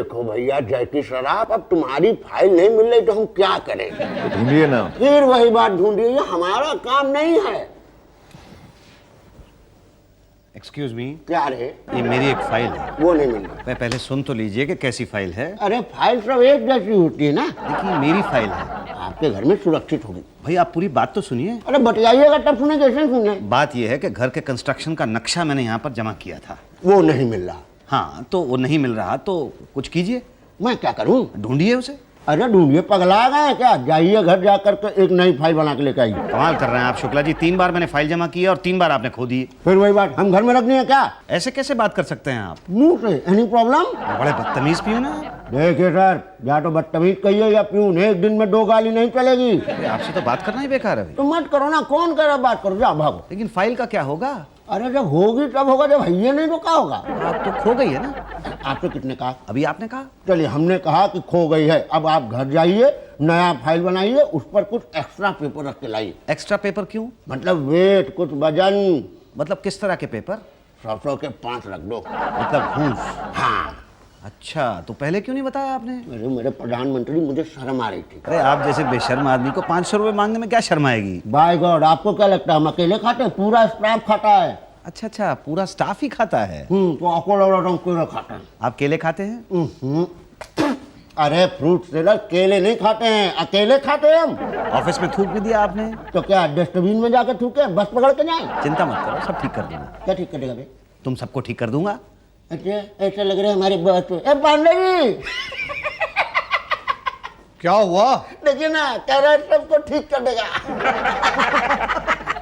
देखो भैया जैकी शराब, अब तुम्हारी फाइल नहीं मिल रही तो हम क्या करें? तो ढूंढिए ना। फिर वही बात ढूंढिए, ये हमारा काम नहीं है। एक्सक्यूज मी, क्या रे? ये मेरी एक फाइल है। वो नहीं मिल रहा। मैं पहले सुन तो लीजिए कि कैसी फाइल है। अरे फाइल सब एक जैसी होती है ना। देखिए मेरी फाइल है, आपके घर में सुरक्षित होगी। भाई आप पूरी बात तो सुनिए। अरे बतलाइएगा तब सुने, कैसे सुने? बात यह है कि घर के कंस्ट्रक्शन का नक्शा मैंने यहाँ पर जमा किया था। वो नहीं मिल रहा। हाँ, तो वो नहीं मिल रहा तो कुछ कीजिए। मैं क्या करूं? ढूंढिए उसे। अरे ढूंढिए, पगला गए क्या? जाइए घर जाकर के एक नई फाइल बना के लेकर आइए। कमाल कर रहे हैं आप शुक्ला जी, 3 बार मैंने फाइल जमा की है और 3 बार आपने खो दी। फिर वही बात, हम घर में रखनी है क्या? ऐसे कैसे बात कर सकते हैं आप? मुंह से एनी प्रॉब्लम? बड़े बदतमीज पियून हैं आप। देखिए सर, या तो बदतमीज कहिए या प्यून, एक दिन में 2 गाली नहीं चलेगी। अरे आपसे तो बात करना ही बेकार है भाई। तो मत करो ना, कौन कह रहा बात करो, जा भागो। लेकिन फाइल का क्या होगा? अरे जब होगी तब होगा, जब भैया नहीं तो क्या होगा? आप तो खो गई है ना। आपसे कितने कहा? अभी आपने कहा। चलिए, हमने कहा कि खो गई है। अब आप घर जाइए, नया फाइल बनाइए, उस पर कुछ एक्स्ट्रा पेपर रख के लाइए। एक्स्ट्रा पेपर क्यों? मतलब वेट, कुछ वजन। मतलब किस तरह के पेपर? 100 के 5 रख दो। मतलब घूस? हाँ। अच्छा, तो पहले क्यों नहीं बताया आपने? अरे मेरे प्रधानमंत्री, मुझे शर्म आ रही थी। अरे आप जैसे बेशर्म आदमी को 500 रुपए मांगने में क्या शर्म आएगी? बाय गॉड, आपको क्या लगता है हम अकेले खाते हैं? पूरा स्टाफ खाता है। अच्छा अच्छा, पूरा स्टाफ ही खाता है। तो आपको लग रहा था केले खाता है। आप केले खाते हैं? अरे फ्रूट सेलर केले नहीं खाते हैं, अकेले खाते हैं हम। ऑफिस में थूक भी दिया आपने? तो क्या डस्टबिन में जाकर थूके, बस पकड़ के जाए? चिंता मत करो, सब ठीक कर दूंगा। क्या ठीक करेगा भाई? तुम सबको ठीक कर दूंगा। अच्छा, ऐसा लग रहा है हमारी बात पे। पांडे जी क्या हुआ? देखिए ना, कह रहा है सबको ठीक कर देगा।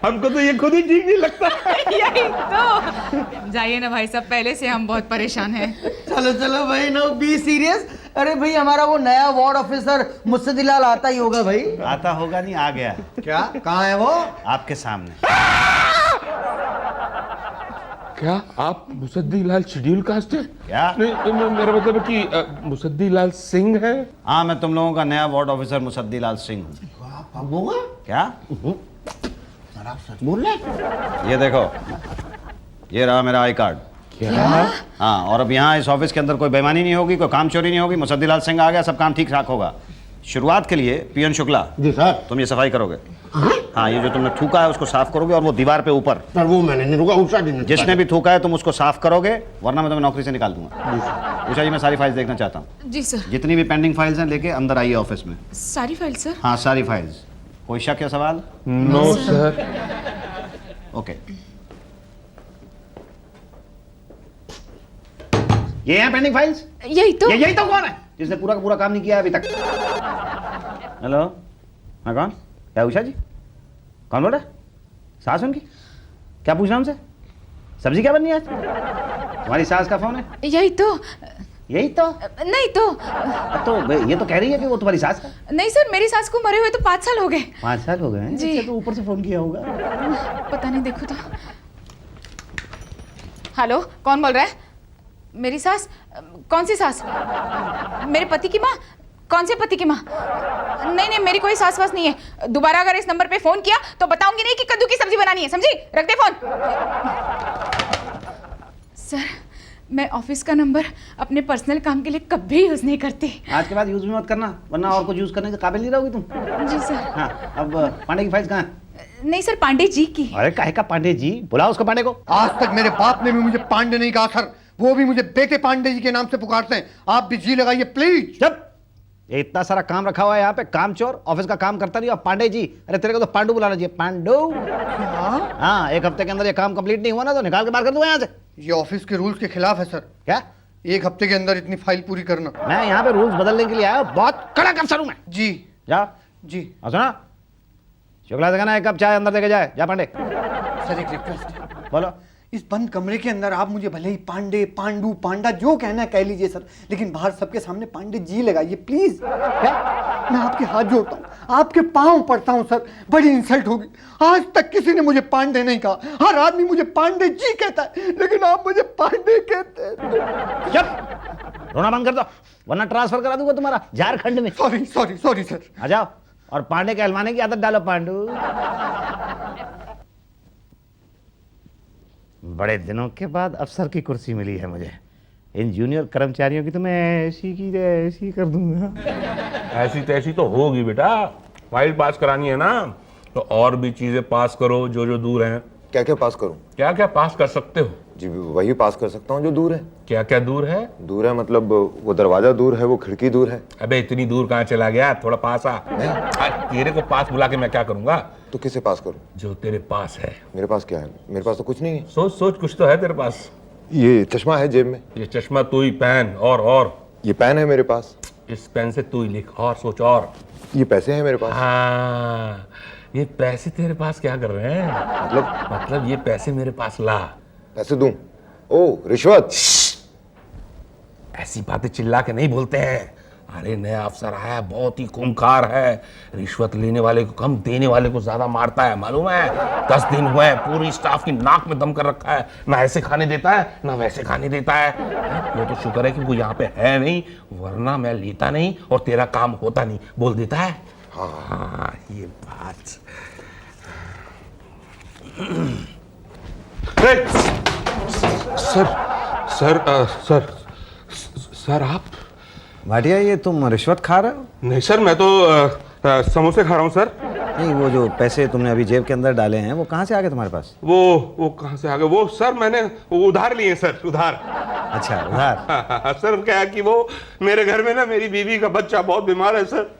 हमको तो ये खुद ही ठीक नहीं लगता। यही तो। जाइए ना भाई साहब, पहले से हम बहुत परेशान हैं। चलो चलो भाई, नो बी सीरियस। अरे भाई, हमारा वो नया वार्ड ऑफिसर मुस्सदीलाल आता ही होगा भाई। आता होगा नहीं, आ गया। क्या? कहाँ है वो? आपके सामने। क्या आप मुसद्दीलाल शेड्यूल कास्ट हैं? क्या? नहीं, मेरा मतलब है कि मुसद्दीलाल सिंह है। हाँ, मैं तुम लोगों का नया वार्ड ऑफिसर मुसद्दीलाल सिंह हूँ। आप होगा? क्या? सर आप सच बोल रहे हैं? ये देखो, ये रहा मेरा आई कार्ड। क्या? हाँ, और अब यहाँ इस ऑफिस के अंदर कोई बेईमानी नहीं होगी, कोई काम चोरी नहीं होगी। मुसद्दीलाल सिंह आ गया, सब काम ठीक ठाक होगा। शुरुआत के लिए पियन शुक्ला, जी सर। तुम ये सफाई करोगे। हाँ, ये जो तुमने थूका है उसको साफ करोगे, और वो दीवार पे ऊपर सर वो मैंने नहीं रुका, उषा जी ने। जिसने भी थूका है तुम उसको साफ करोगे, वरना मैं तुम्हें नौकरी से निकाल दूंगा। उषा जी, मैं सारी फाइल्स देखना चाहता हूँ। जी सर। जितनी भी पेंडिंग फाइल्स हैं लेके अंदर आइए ऑफिस में। सारी फाइल सर? हाँ, सारी फाइल्स। कोई शक या सवाल? No sir. ओके। ये हैं पेंडिंग फाइल्स? यही तो। यही तो कौन है जिसने पूरा का पूरा काम नहीं किया है अभी तक? हेलो, हाँ कौन? क्या उषा जी? कौन बोल रहा है? सास उनकी? क्या पूछना उनसे? सब्जी क्या बननी है आज? तुम्हारी सास का फोन है? यही तो। यही तो? नहीं तो। तो ये तो कह रही है कि वो तुम्हारी सास है। नहीं सर, मेरी सास को मरे हुए तो 5 साल हो गए। 5 साल हो गए हैं? जी। अच्छा, तो ऊपर से फोन किया होगा। पता नहीं, देखो तो। हेलो, कौन बोल रहा है? मेरी सास? कौन सी सास? मेरे पति की माँ? कौन से पति की माँ? नहीं नहीं, मेरी कोई सास वास नहीं है। दोबारा अगर इस नंबर पे फोन किया तो बताऊंगी नहीं कि कद्दू की सब्जी बनानी है, समझी? रख दे फोन। सर, मैं ऑफिस का नंबर अपने पर्सनल काम के लिए कभी यूज नहीं करती। आज के बाद यूज भी मत करना, वरना और कुछ यूज करने के काबिल नहीं रहोगी तुम। जी सर। हाँ, अब पांडे की फाइल्स कहाँ है? नहीं सर, पांडे जी की। अरे काहे का पांडे जी? बुलाओ उसको, पांडे को। आज तक मेरे बाप ने भी मुझे पांडे नहीं कहा सर, वो भी मुझे बेटे पांडे जी के नाम से पुकारते हैं। आप भी जी लगाइए प्लीज। जब ये इतना सारा काम रखा हुआ है यहाँ पे, काम चोर, ऑफिस का काम करता नहीं, और पांडे जी? अरे तेरे को तो पांडू बुलाना चाहिए, पांडू। हाँ, 1 हफ्ते के अंदर ये काम कंप्लीट नहीं हुआ ना तो निकाल के बाहर कर दूंगा यहाँ से। ये ऑफिस के रूल्स के खिलाफ है सर। क्या? 1 हफ्ते के अंदर इतनी फाइल पूरी करना। मैं यहाँ पे रूल्स बदलने के लिए आया हूँ, बहुत कड़क अफसर हूँ मैं। जी जा। जी और सुना, शुक्ला से कहना 1 कप चाय अंदर देके जाए। जा पांडे। सर, एक रिक्वेस्ट है। बोलो। इस बंद कमरे के अंदर आप मुझे भले ही पांडे, पांडू, पांडा जो कहना है कह लीजिए सर, लेकिन बाहर सबके सामने पांडे जी लगाइए प्लीज। क्या? मैं आपके हाथ जोड़ता हूँ, आपके पांव पड़ता हूँ सर, बड़ी इंसल्ट होगी। आज तक किसी ने मुझे पांडे नहीं कहा, हर आदमी मुझे पांडे जी कहता है, लेकिन आप मुझे पांडे कहते हैं। जब रोना बंद कर दो, वरना ट्रांसफर करा दूंगा तुम्हारा झारखंड में। Sorry sorry sorry sir. आ जाओ, और पांडे के हलवाने की आदत डालो, पांडू। बड़े दिनों के बाद अफसर की कुर्सी मिली है मुझे। इन जूनियर कर्मचारियों की तो मैं ऐसी की ऐसी कर दूंगा। ऐसी तैसी तो होगी बेटा, फाइल पास करानी है ना, तो और भी चीजें पास करो जो जो दूर हैं। क्या क्या पास करूं? क्या क्या पास कर सकते हो? जी वही पास कर सकता हूँ जो दूर है। क्या क्या दूर है? दूर है मतलब वो दरवाजा दूर है, वो खिड़की दूर है। अबे इतनी दूर कहाँ चला गया, थोड़ा पास आ। तेरे को पास बुला के मैं क्या करूंगा? तो किसे पास करूं? जो तेरे पास है। मेरे पास क्या है? मेरे पास तो कुछ नहीं है। सोच सोच, कुछ तो है तेरे पास। ये चश्मा है जेब में। ये चश्मा तू ही पहन, और ये पेन है मेरे पास। इस पेन से तू ही लिख, और सोच। और ये पैसे हैं मेरे पास। हाँ, ये पैसे तेरे पास क्या कर रहे हैं? मतलब ये पैसे मेरे पास ला। पैसे दूं? ओ रिश्वत। ऐसी बातें चिल्ला के नहीं बोलते हैं। अरे नया अफसर आया, बहुत ही खूंखार है, रिश्वत लेने वाले को कम, देने वाले को ज्यादा मारता है, मालूम है? 10 दिन हुए हैं, पूरी स्टाफ की नाक में दम कर रखा है, ना ऐसे खाने देता है ना वैसे खाने देता है। वो तो शुक्र है कि वो यहाँ पे है नहीं, वरना मैं लेता नहीं और तेरा काम होता नहीं। बोल देता है। हाँ ये बात। सर आप? भाटिया ये तुम रिश्वत खा रहे हो? नहीं सर, मैं तो समोसे खा रहा हूँ सर। नहीं, वो जो पैसे तुमने अभी जेब के अंदर डाले हैं वो कहाँ से आ गए तुम्हारे पास? वो कहाँ से आ गए? वो सर मैंने वो उधार लिए सर, उधार। अच्छा उधार। हाँ, सर क्या है कि वो मेरे घर में ना मेरी बीवी का बच्चा बहुत बीमार है सर,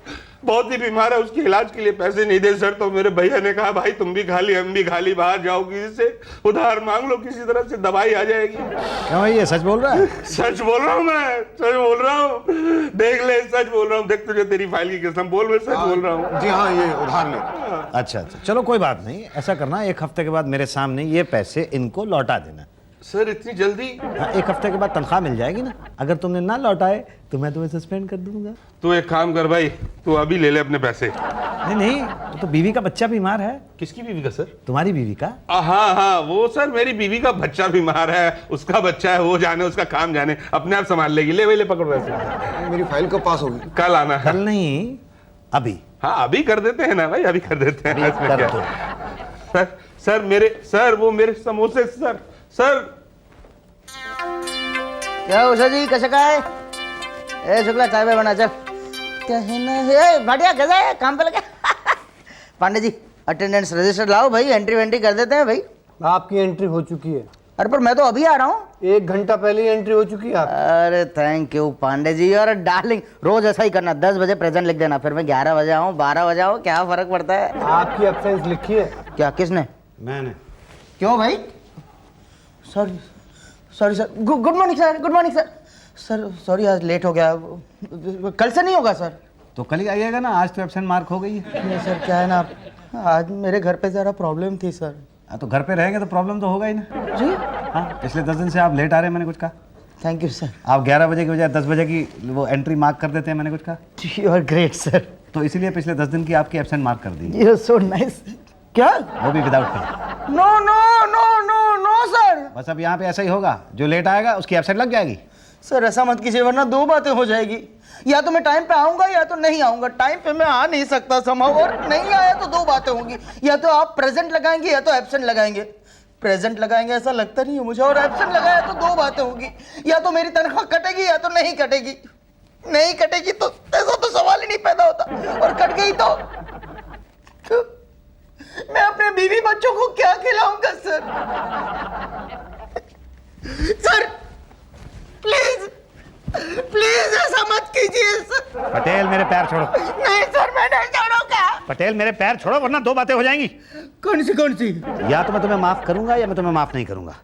बहुत ही बीमार है, उसके इलाज के लिए पैसे नहीं दे सर, तो मेरे भैया ने कहा भाई तुम भी खाली हम भी खाली, बाहर जाओ किसी से उधार मांग लो, किसी तरह से दवाई आ जाएगी। क्यों भाई ये सच बोल रहा है? सच बोल रहा हूँ मैं, सच बोल रहा हूँ, देख ले सच बोल रहा हूँ, देख तुझे तेरी फाइल की कसम, बोल मैं सच बोल रहा हूँ। जी हाँ ये उधार ले। अच्छा अच्छा चलो कोई बात नहीं, ऐसा करना 1 हफ्ते के बाद मेरे सामने ये पैसे इनको लौटा देना। सर इतनी जल्दी? हाँ 1 हफ्ते के बाद तनख्वाह मिल जाएगी ना, अगर तुमने ना लौटाए तो मैं तुम्हें सस्पेंड कर दूंगा। तू एक काम कर भाई, तू अभी ले ले अपने पैसे। नहीं नहीं, तो बीवी का बच्चा बीमार है। किसकी बीवी का सर? तुम्हारी बीवी का। हाँ वो सर मेरी बीवी का बच्चा बीमार है, उसका बच्चा है, वो जाने उसका काम जाने, अपने आप संभाल लेगी। ले भाई ले पकड़ पैसे। मेरी फाइल कब पास होगी? कल आना है। कल नहीं अभी। हाँ अभी कर देते हैं ना भाई, अभी कर देते हैं। इसमें कर क्या? दो। सर वो मेरे समोसे सर। क्या उषा जी कैसे का है? ए शुक्ला चाय पे बना चल। क्या है ना है भाटिया कैसा है, काम पे लगे? पांडे जी अटेंडेंस रजिस्टर लाओ भाई, एंट्री वेंट्री कर देते हैं भाई। आपकी एंट्री हो चुकी है। अरे पर मैं तो अभी आ रहा हूँ। 1 घंटा पहले ही एंट्री हो चुकी है आप। अरे थैंक यू पांडे जी। और डार्लिंग रोज ऐसा ही करना, 10 बजे प्रेजेंट लिख देना, फिर मैं 11 बजे आऊँ 12 बजे आऊँ, क्या फर्क पड़ता है? आपकी एब्सेंस लिखी है। क्या किसने? मैंने। क्यों भाई? Sorry sir. Good morning sir. Good morning sir sorry आज लेट हो गया, कल से नहीं होगा सर? तो कल ही आइएगा ना, आज तो एब्सेंट मार्क हो गई है। नहीं सर क्या है ना, आज मेरे घर पे ज़रा प्रॉब्लम थी सर। तो घर पे रहेंगे तो प्रॉब्लम तो होगा ही ना जी। हाँ पिछले 10 दिन से आप लेट आ रहे हैं, मैंने कुछ कहा? Thank you sir. आप 11 बजे की बजाय 10 बजे की वो एंट्री मार्क कर देते हैं, मैंने कुछ कहा? You are great sir. तो इसीलिए पिछले 10 दिन की आपकी एब्सेंट मार्क कर दी, यू आर सो नाइस। क्या? वो भी without pay. No no no no no sir. बस अब यहाँ पे ऐसा ही होगा, जो लेट आएगा उसकी एब्सेंट लग जाएगी। सर ऐसा मत कीजिए वरना 2 बातें हो जाएगी, या तो मैं टाइम पे आऊंगा या तो नहीं आऊंगा। टाइम पे मैं आ नहीं सकता समाव, और नहीं आया तो 2 बातें होंगी, या तो आप प्रेजेंट लगाएंगे या तो एब्सेंट लगाएंगे। प्रेजेंट लगाएंगे ऐसा लगता नहीं है मुझे, और एब्सेंट लगाया तो 2 बातें होगी, या तो मेरी तनख्वाह कटेगी या तो नहीं कटेगी। नहीं कटेगी तो ऐसा तो सवाल ही नहीं पैदा होता, और कट गई तो मैं अपने बीवी बच्चों को क्या खिलाऊंगा सर? सर प्लीज प्लीज ऐसा मत कीजिए सर। पटेल मेरे पैर छोड़ो। नहीं सर मैं नहीं छोड़ूंगा। पटेल मेरे पैर छोड़ो वरना 2 बातें हो जाएंगी। कौन सी? या तो मैं तुम्हें माफ करूंगा या मैं तुम्हें माफ नहीं करूंगा।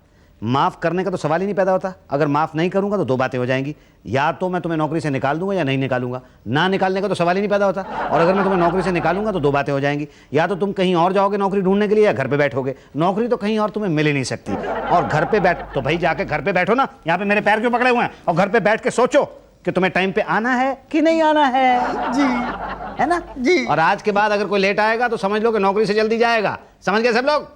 माफ करने का तो सवाल ही नहीं पैदा होता। अगर माफ नहीं करूंगा तो 2 बातें हो जाएंगी, या तो मैं तुम्हें नौकरी से निकाल दूंगा या नहीं निकालूंगा। ना निकालने का तो सवाल ही नहीं पैदा होता, और अगर मैं तुम्हें नौकरी से निकालूंगा तो 2 बातें हो जाएंगी, या तो तुम कहीं और जाओगे नौकरी ढूंढने के लिए या घर पे बैठोगे। नौकरी तो कहीं और तुम्हें मिल ही नहीं सकती, और घर पे बैठ तो भाई जाके घर पे बैठो ना। यहाँ पे मेरे पैर क्यों पकड़े हुए हैं? और घर पे बैठ के सोचो कि तुम्हें टाइम पे आना है कि नहीं आना है। जी है ना जी। और आज के बाद अगर कोई लेट आएगा तो समझ लो कि नौकरी से जल्दी जाएगा। समझ गए सब लोग?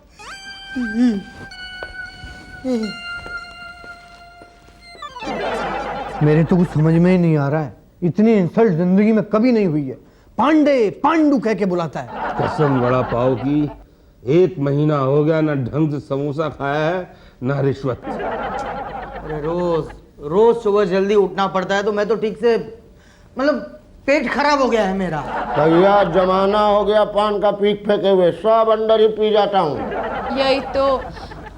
मेरे तो कुछ समझ में ही नहीं आ रहा है, इतनी इंसल्ट जिंदगी में कभी नहीं हुई है। पांडे पांडू कह के बुलाता है। कसम बड़ा पाव की, 1 महीना हो गया ना ढंग से समोसा खाया है ना रिश्वत। अरे रोज रोज सुबह जल्दी उठना पड़ता है, तो मैं तो ठीक से मतलब पेट खराब हो गया है मेरा। भैया जमाना हो गया पान का पीक फेंके हुए, सब अंदर ही पी जाता हूँ। यही तो,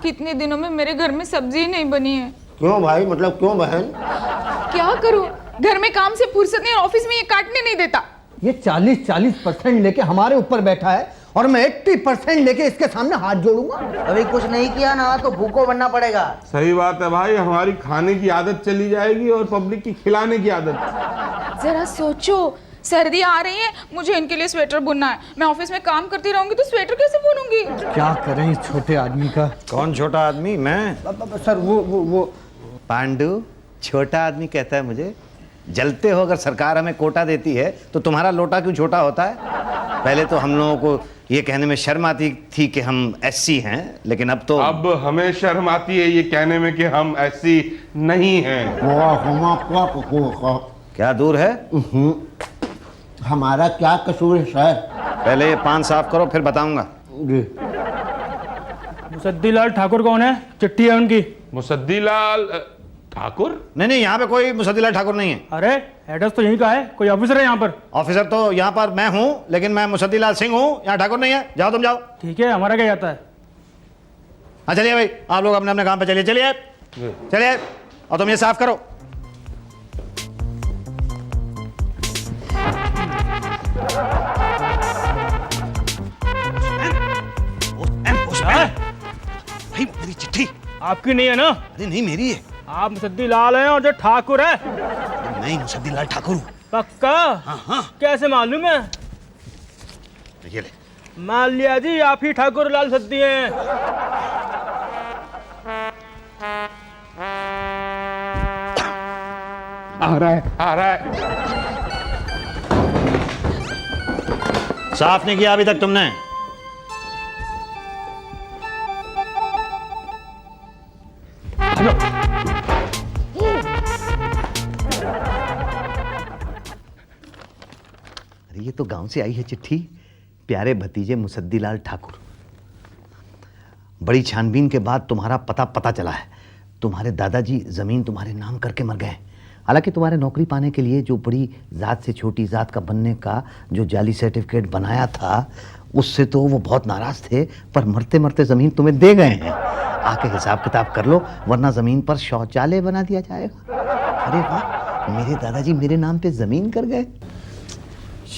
कितने दिनों में मेरे घर में सब्जी ही नहीं बनी है। क्यों भाई, मतलब क्यों बहन? क्या करूं, घर में काम से फुर्सत नहीं, ऑफिस में ये काटने नहीं देता। ये 40% लेके हमारे ऊपर बैठा है और मैं 80% लेके इसके सामने हाथ जोड़ूंगा। अभी कुछ नहीं किया ना तो भूखो बनना पड़ेगा। सही बात है भाई, हमारी खाने की आदत चली जाएगी और पब्लिक की खिलाने की आदत। जरा सोचो, सर्दी आ रही है, मुझे इनके लिए स्वेटर बुनना है। मैं ऑफिस में काम करती रहूंगी तो स्वेटर कैसे बुनूंगी? क्या करें इस छोटे आदमी का। कौन छोटा आदमी? मैं? सर वो पांडु छोटा आदमी कहता है मुझे? जलते हो अगर सरकार हमें कोटा देती है तो तुम्हारा लोटा क्यों छोटा होता है? पहले तो हम लोगों को ये कहने में शर्म आती थी कि हम एससी हैं, लेकिन अब तो अब हमें शर्म आती है ये कहने में कि हम ऐसी नहीं हैं। क्या दूर है? हमारा क्या कसूर है सर? पहले ये पान साफ करो फिर बताऊंगा। जी। मुसद्दीलाल ठाकुर कौन है? चिट्ठी है उनकी। मुसद्दीलाल ठाकुर? नहीं, यहाँ पे कोई मुसद्दीलाल ठाकुर नहीं है। अरे एड्रेस तो यहीं का है, कोई ऑफिसर है यहाँ पर? ऑफिसर तो यहाँ पर मैं हूँ, लेकिन मैं मुसद्दीलाल सिंह हूँ, यहाँ ठाकुर नहीं है। जाओ तुम जाओ। ठीक है, हमारा क्या जाता है। हाँ चलिए भाई, आप लोग अपने अपने काम पे चलिए। चलिए चलिए, और तुम ये साफ करो। भाई मेरी चिट्ठी आपकी नहीं है ना? अरे नहीं मेरी है। आप मुसद्दीलाल हैं और जो ठाकुर है? नहीं, मुसद्दीलाल ठाकुर हूँ। पक्का? हाँ। कैसे मालूम है? ये ले। मान लिया जी, आप ही ठाकुर लाल सद्दी हैं। आ रहा है। साफ नहीं किया अभी तक तुमने? अरे ये तो गांव से आई है चिट्ठी। प्यारे भतीजे मुसद्दीलाल ठाकुर, बड़ी छानबीन के बाद तुम्हारा पता चला है। तुम्हारे दादाजी जमीन तुम्हारे नाम करके मर गए। हालांकि तुम्हारे नौकरी पाने के लिए जो बड़ी जात से छोटी जात का बनने का जो जाली सर्टिफिकेट बनाया था, उससे तो वो बहुत नाराज थे, पर मरते मरते जमीन तुम्हें दे गए हैं। आके हिसाब किताब कर लो, वरना जमीन पर शौचालय बना दिया जाएगा। अरे वाह, मेरे दादाजी मेरे नाम पे जमीन कर गए।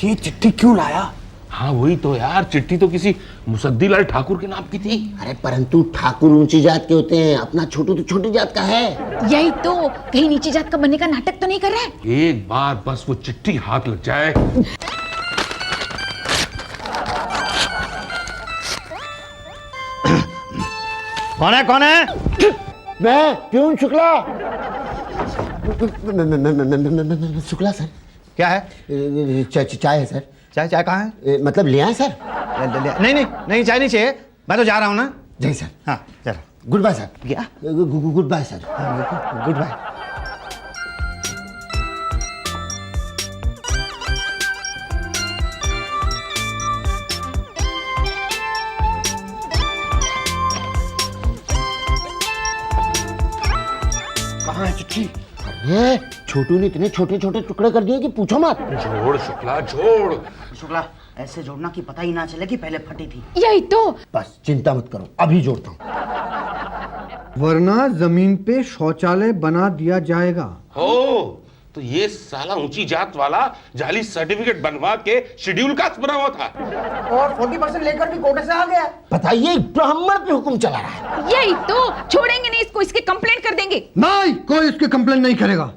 ये चिट्ठी क्यों लाया? हाँ वही तो यार, चिट्ठी तो किसी मुसद्दीलाल ठाकुर के नाम की थी। अरे परंतु ठाकुर ऊंची जात के होते हैं, अपना छोटू तो छोटी जात का है। यही तो, कहीं नीची जात का बनने का नाटक तो नहीं कर रहा है? एक बार बस वो चिट्ठी हाथ लग जाए। कौन है? मैं प्यून शुक्ला। शुक्ला सर। क्या है? चाय है सर। चाय कहाँ है? मतलब ले आए सर? नहीं चाय नहीं चाहिए, मैं तो जा रहा हूँ ना। जी सर। हाँ चलो। Good bye sir. क्या? Good bye sir. Good bye. कहाँ है चिट्ठी? अरे छोटू ने इतने छोटे छोटे टुकड़े कर दिए कि पूछो मत। जोड़ शुक्ला जोड़। शुक्ला, ऐसे जोड़ना कि पता ही ना चले कि पहले फटी थी। यही तो। बस चिंता मत करो, अभी जोड़ता हूँ। वरना जमीन पे शौचालय बना दिया जाएगा। हो तो ये साला ऊंची जात वाला जाली सर्टिफिकेट बनवा के शेड्यूल कास्ट बना हुआ था और 40% लेकर भी कोटे से आ गया। बताइए, ब्राह्मण पे हुक्म चला रहा है। यही तो, छोड़ेंगे नहीं इसको, इसकी कंप्लेंट कर देंगे। नहीं, कोई इसकी कंप्लेन नहीं करेगा।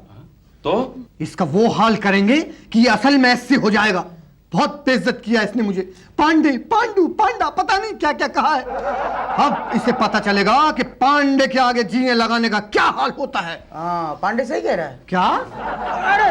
तो इसका वो हाल करेंगे कि ये असल में एससी हो जाएगा। बहुत बेइज्जत किया इसने मुझे। पांडे, पांडू, पांडा, पता नहीं क्या क्या कहा है। अब इसे पता चलेगा कि पांडे के आगे जीने लगाने का क्या हाल होता है। हाँ, पांडे सही कह रहा है। क्या? अरे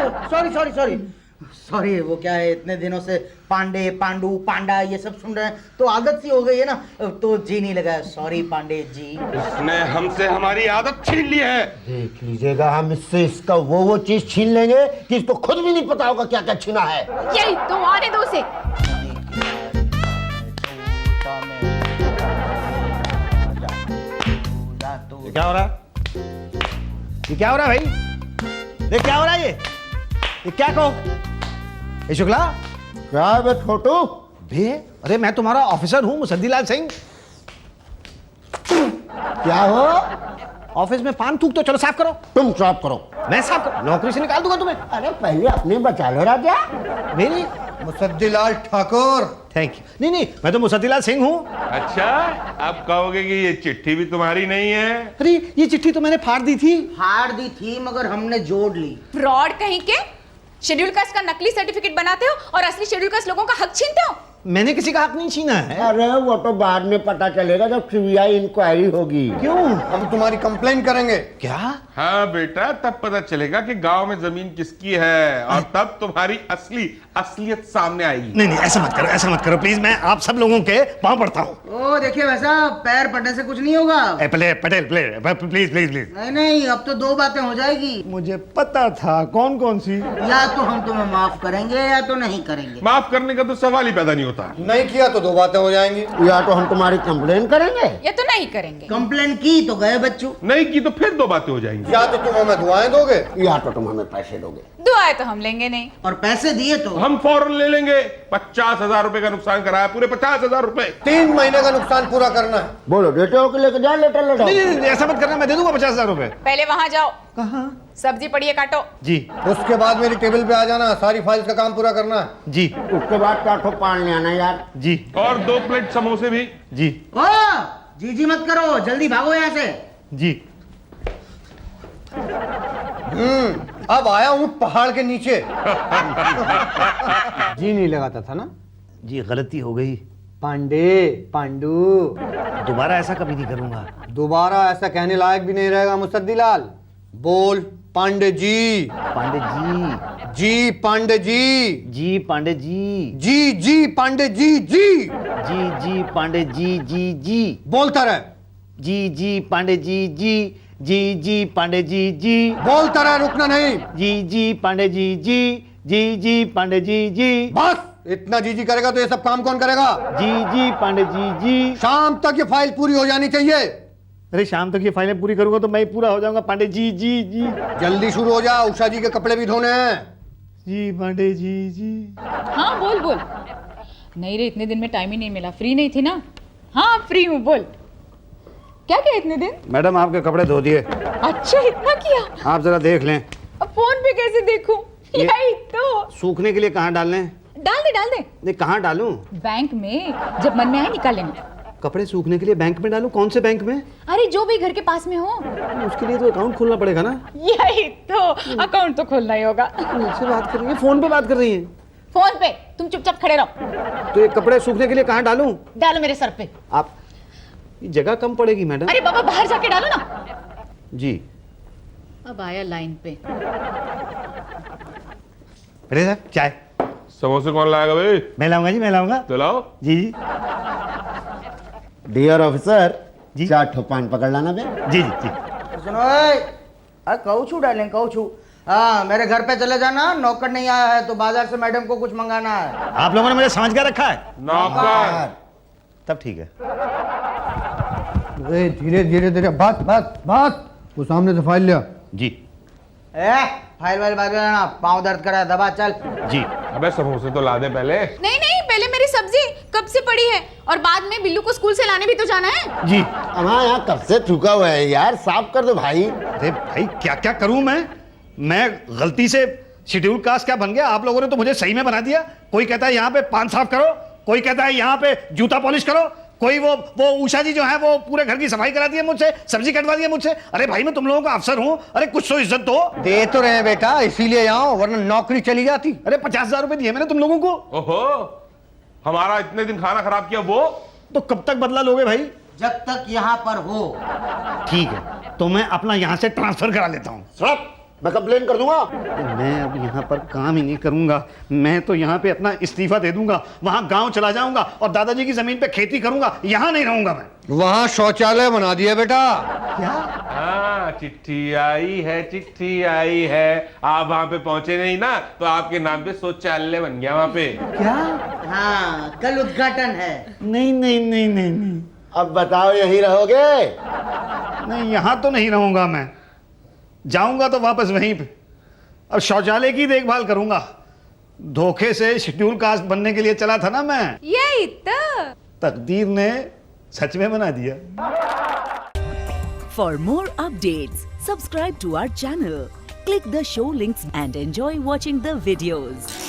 सॉरी, वो क्या है, इतने दिनों से पांडे, पांडू, पांडा ये सब सुन रहे हैं तो आदत सी हो गई है ना, तो जी नहीं लगा। सॉरी पांडे जी। इसने हमसे हमारी आदत छीन ली है। देख लीजिएगा, हम इससे इसका वो चीज छीन लेंगे कि इसको खुद भी नहीं पता होगा क्या क्या छीना है। यही तो, आने दो उसे। क्या हो रहा है? ये क्या हो रहा है भाई? ये क्या हो रहा है ये क्या कहो? ये शुक्ला क्या है बे छोटू? बे, अरे मैं तुम्हारा ऑफिसर हूँ मुसद्दीलाल सिंह। क्या हो? ऑफिस में पान थूक तो चलो साफ करो। तुम साफ करो। मैं साफ करो, नौकरी से निकाल दूंगा तुम्हें। अरे पहले अपने बचा लो राजा। मेरी मुसद्दीलाल ठाकुर। Thank you. नहीं नहीं, मैं तो मुसद्दीलाल सिंह हूँ। अच्छा, आप कहोगे कि ये चिट्ठी भी तुम्हारी नहीं है? अरे ये चिट्ठी तो मैंने फाड़ दी थी। हार दी थी मगर हमने जोड़ ली। फ्रॉड कहीं के। शेड्यूल कास्ट का नकली सर्टिफिकेट बनाते हो और असली शेड्यूल कास्ट लोगों का हक छीनते हो। मैंने किसी का हक नहीं छीना है। अरे वो तो बाद में पता चलेगा जब सीबीआई इंक्वायरी होगी। क्यों? हम तुम्हारी कंप्लेन करेंगे। क्या? हाँ बेटा, तब पता चलेगा कि गांव में जमीन किसकी है और तब तुम्हारी असलियत सामने आएगी। नहीं नहीं, ऐसा मत करो प्लीज। मैं आप सब लोगों के पांव पड़ता हूँ। ओ देखिए वैसा पैर पड़ने से कुछ नहीं होगा। Patel please please please. नहीं अब तो दो बातें हो जाएगी। मुझे पता था। कौन कौन सी? या तो हम तुम्हें माफ करेंगे या तो नहीं करेंगे। माफ करने का तो सवाल ही पैदा नहीं होता। नहीं किया तो दो बातें हो जाएंगी। या तो हम तुम्हारी कंप्लेन करेंगे या तो नहीं करेंगे। कंप्लेन की तो गए बच्चों। नहीं की तो फिर दो बातें हो जाएंगी। या तो तुम हमें दुआएं दोगे या तो तुम हमें पैसे दोगे। दुआएं तो हम लेंगे नहीं। और पैसे दिए तो हम फौरन ले लेंगे। 50,000 रुपए का नुकसान कराया, पूरे 50,000 रुपए। 3 महीने का नुकसान पूरा करना है। बोलो देते हो कि लेके जाओ लेटर लेटर। नहीं, ऐसा मत करना। मैं दे दूंगा 50,000 रुपए। पहले वहां जाओ। कहाँ? सब्जी पड़ी है, काटो। जी उसके बाद मेरी टेबल पे आ जाना, सारी फाइल्स का काम पूरा करना है। जी उसके बाद क्या ठो पान ले आना यार। जी और 2 प्लेट समोसे भी। जी ओ जी मत करो, जल्दी भागो यहाँ से। जी। अब आया हूँ पहाड़ के नीचे। जी नहीं लगाता था ना। जी गलती हो गई। पांडू दोबारा ऐसा कभी नहीं करूंगा। दोबारा ऐसा कहने लायक भी नहीं रहेगा मुसद्दीलाल। बोल पांडे जी। पांडे जी। जी पांडे जी। जी पांडे जी। जी पांडे जी। जी पांडे जी। जी बोलता रहे। जी पांडे जी। जी पांडे जी। बोलता रहे, रुकना नहीं। जी पांडे जी। जी पांडे जी। बस इतना जी करेगा तो ये सब काम कौन करेगा? जी पांडे जी। शाम तक ये फाइल पूरी हो जानी चाहिए। अरे शाम तक ये फाइलें पूरी करूंगा तो मैं पूरा हो जाऊंगा पांडे जी। जल्दी शुरू हो जा, उषा जी के कपड़े भी धोने हैं। जी पांडे जी। हाँ बोल। नहीं रे, इतने दिन में टाइम ही नहीं मिला। फ्री नहीं थी ना? हाँ फ्री हूँ, बोल। क्या किया इतने दिन? मैडम आपके कपड़े धो दिए। अच्छा इतना किया? आप जरा देख लें। अब फोन पे कैसे देखूं? यही तो। सूखने के लिए कहाँ डालने? डाल दे। नहीं कहाँ डालूं? बैंक में, जब मन में आए निकाल लेना। कपड़े सूखने के लिए बैंक में डालूं? कौन से बैंक में? अरे जो भी घर के पास में हो। उसके लिए तो अकाउंट खोलना पड़ेगा ना। यही तो, अकाउंट तो खोलना ही होगा। मुझसे बात कर रही है, फोन पे बात कर रही है। फोन पे तुम चुपचाप खड़े रहो। तो ये कपड़े सूखने के लिए कहाँ डालूं? डालो मेरे सर पे। आप, ये जगह कम पड़ेगी मैडम। अरे बाबा बाहर जाके डालो ना। जी। अब आया लाइन पे। अरे सर चाय। समोसे कौन लाएगा भाई? मैं लाऊंगा जी, मैं लाऊंगा। तो लाओ। जी डियर ऑफिसर जी। 4 ठो पान पकड़ लाना बे। जी। सुनो कहू छू डालें, कहू छू। हाँ मेरे घर पे चले जाना, नौकर नहीं आया है तो बाजार से मैडम को कुछ मंगाना है। आप लोगों ने मुझे समझ कर रखा है। नौकर। तब ठीक है। धीरे बात। वो सामने से फाइल लिया। जी फाइल वाइल बाद में ना, पाँव दर्द करा है, दबा चल। जी। अबे समोसे तो ला दे पहले। नहीं पहले मेरी सब्जी कब से पड़ी है, और बाद में बिल्लू को स्कूल से लाने भी तो जाना है। जी। हमारा यहाँ कब से थूका हुआ है यार, साफ कर दो भाई। अरे भाई क्या क्या करूं मैं गलती से शेड्यूल कास्ट क्या बन गया। आप लोगों ने तो मुझे सही में बना दिया। कोई कहता है यहाँ पे पान साफ करो, कोई कहता है यहाँ पे जूता पॉलिश करो, कोई वो उषा जी जो है वो पूरे घर की सफाई कराती है मुझसे, सब्जी कटवा दी है मुझसे। अरे भाई मैं तुम लोगों का अफसर हूँ, अरे कुछ तो इज्जत दो। दे तो रहे बेटा, इसीलिए यहाँ, वरना नौकरी चली जाती। अरे 50,000 रुपए दिए मैंने तुम लोगों को। ओहो, हमारा इतने दिन खाना खराब किया वो। तो कब तक बदला लोगे भाई? जब तक यहाँ पर हो। ठीक है, तो मैं अपना यहाँ से ट्रांसफर करा लेता हूँ। साहब मैं कंप्लेन कर दूंगा। मैं अब यहाँ पर काम ही नहीं करूंगा। मैं तो यहाँ पे अपना इस्तीफा दे दूंगा, वहां गांव चला जाऊंगा और दादाजी की जमीन पे खेती करूंगा। यहाँ नहीं रहूंगा मैं। वहाँ शौचालय बना दिया बेटा। क्या? हाँ चिट्ठी आई है। आप वहाँ पे पहुंचे नहीं ना, तो आपके नाम पे शौचालय बन गया वहाँ पे। क्या? हाँ कल उद्घाटन है। नहीं। अब बताओ यही रहोगे? नहीं, यहाँ तो नहीं रहूंगा मैं। जाऊंगा तो वापस वहीं पे। अब शौचालय की देखभाल करूंगा। धोखे से शेड्यूल कास्ट बनने के लिए चला था ना मैं, यही तो। तकदीर ने सच में बना दिया। For more updates, subscribe to our channel, click the show links and enjoy watching the videos.